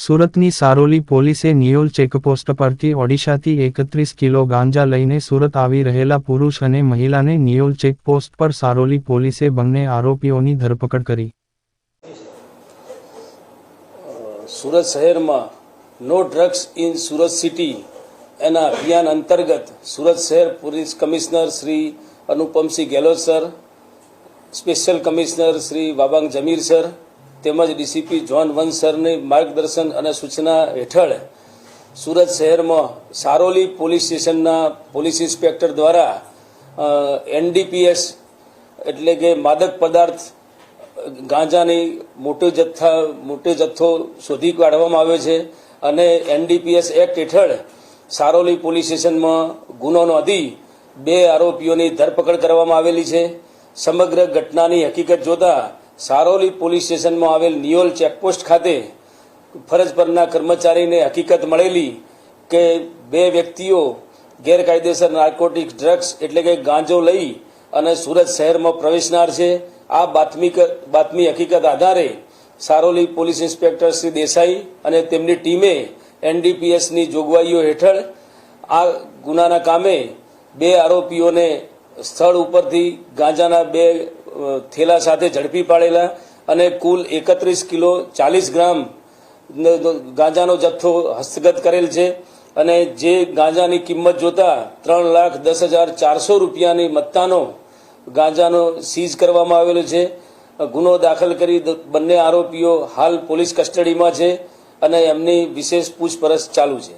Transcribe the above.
સુરતની સારોલી પોલીસે નિયોલ ચેકપોસ્ટ પરથી ઓડિશાથી 31 કિલો ગાંજા લઈને સુરત આવી રહેલા પુરુષ અને મહિલાને નિયોલ ચેકપોસ્ટ પર સારોલી પોલીસે બંને આરોપીઓની ધરપકડ કરી। સુરત શહેરમાં no drugs in Surat city એના અભિયાન અંતર્ગત સુરત શહેર police commissioner Shri Anupamsingh Gehlot sir, special commissioner Shri Wabang Jamir sir તેમજ ડીસીપી જોન વંશ સરની માર્ગદર્શન અને સૂચના હેઠળ સુરત શહેરમાં સારોલી પોલીસ સ્ટેશનના પોલીસ ઇન્સ્પેક્ટર દ્વારા એનડીપીએસ એટલે કે માદક પદાર્થ ગાંજાની મોટો જથ્થો શોધી કાઢવામાં આવ્યો છે અને એનડીપીએસ એક્ટ હેઠળ સારોલી પોલીસ સ્ટેશનમાં ગુનો નોંધી 2 આરોપીઓની ધરપકડ કરવામાં આવેલી છે। સમગ્ર ઘટનાની હકીકત જોતા સારોલી પોલીસ સ્ટેશનમાં આવેલ નિયોલ ચેકપોસ્ટ ખાતે ફરજ પરના કર્મચારીને હકીકત મળેલી કે 2 વ્યક્તિઓ ગેરકાયદેસર નાર્કોટિક ડ્રગ્સ એટલે કે ગાંજો લઈ અને સુરત શહેરમાં પ્રવેશનાર છે। આ બાતમી હકીકત આધારે સારોલી પોલીસ ઇન્સ્પેક્ટર શ્રી દેસાઈ અને તેમની ટીમે એનડીપીએસની જોગવાઈઓ હેઠળ આ ગુનાના કામે 2 આરોપીઓને સ્થળ ઉપરથી ગાંજાના 2 થેલા સાથે ઝડપી પાડેલા અને કુલ 31 કિલો 40 ગ્રામ ગાંજાનો જથ્થો હસ્તગત કરેલ છે અને જે ગાંજાની કિંમત જોતા 3,10,400 રૂપિયાની મત્તાનો ગાંજાનો સીઝ કરવામાં આવેલો છે। ગુનો દાખલ કરી બંને આરોપીઓ હાલ પોલીસ કસ્ટડીમાં છે અને એમની વિશેષ પૂછપરછ ચાલુ છે।